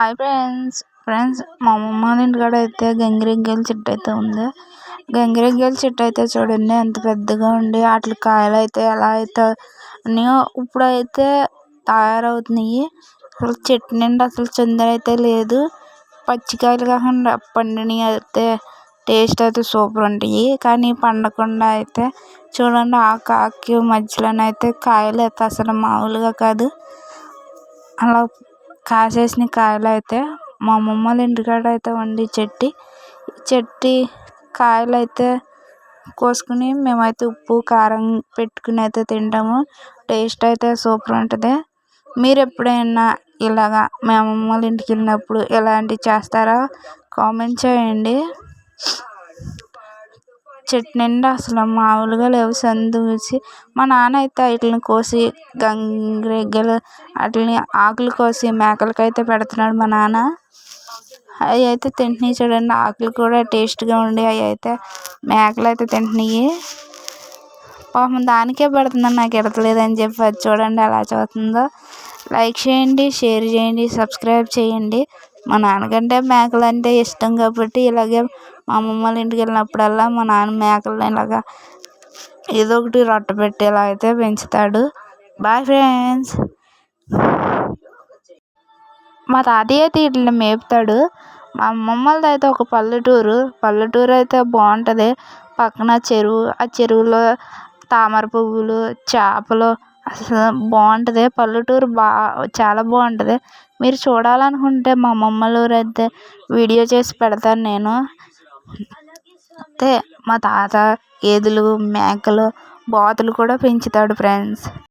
Hi friends మా అమ్మమ్మ వాళ్ళ ఇంటికాడ అయితే గంగిరెద్దుల చెట్టు అయితే ఉంది. గంగిరెద్దుల చెట్టు అయితే చూడండి ఎంత పెద్దగా ఉండి వాటి కాయలు అయితే ఎలా అయితే ఉన్నాయో ఇప్పుడైతే తయారవుతున్నాయి. అసలు చెట్టు నిండా అసలు చిందర అయితే లేదు. పచ్చికాయలు కాకుండా పండినవి అయితే టేస్ట్ అయితే సూపర్ ఉంటాయి. కానీ పండకుండా అయితే చూడండి ఆకు మధ్యలోనైతే కాయలు అయితే అసలు మామూలుగా కాదు. అలా కాసేసిన కాయలు అయితే మా అమ్మమ్మ వాళ్ళ ఇంటికాడ అయితే ఉండి చెట్టు కాయలు అయితే కోసుకుని మేమైతే ఉప్పు కారం పెట్టుకుని అయితే తింటాము. టేస్ట్ అయితే సూపర్ ఉంటుంది. మీరు ఎప్పుడైనా ఇలాగా మా అమ్మమ్మ వాళ్ళ ఇంటికి వెళ్ళినప్పుడు ఇలాంటివి చేస్తారా? కామెంట్ చేయండి. చెట్టు నిండా అసలు మామూలుగా లేవు. సందూసి మా నాన్న అయితే వాటిని కోసి గంగిరెద్దులు వాటిని ఆకులు కోసి మేకలకి అయితే పెడుతున్నాడు మా నాన్న. అవి అయితే తింటున్నాయి చూడండి. ఆకులు కూడా టేస్ట్గా ఉండి అవి అయితే మేకలు అయితే తింటున్నాయి. పాపం దానికే పెడుతున్నాను నాకు ఎడతలేదు అని చెప్పి అది చూడండి ఎలా చూస్తుందో. లైక్ చేయండి, షేర్ చేయండి, సబ్స్క్రైబ్ చేయండి. మా నాన్నకంటే మేకలు అంటే ఇష్టం కాబట్టి ఇలాగే మా అమ్మమ్మ వాళ్ళ ఇంటికి వెళ్ళినప్పుడల్లా మా నాన్న మేకలను ఇలాగా ఏదో ఒకటి రొట్టె పెట్టి ఇలా అయితే పెంచుతాడు. Bye friends. మా తాతయ్య అయితే వీటిని మేపుతాడు. మా అమ్మమ్మ వాళ్ళది అయితే ఒక పల్లెటూరు అయితే బాగుంటుంది. పక్కన చెరువు, ఆ చెరువులో తామర పువ్వులు, చేపలు అసలు బాగుంటుంది. పల్లెటూరు చాలా బాగుంటుంది. మీరు చూడాలనుకుంటే మా అమ్మమ్మ వాళ్ళ ఊరు అయితే వీడియో చేసి పెడతాను నేను. అయితే మా తాత గేదెలు, మేకలు, బాతులు కూడా పెంచుతాడు ఫ్రెండ్స్.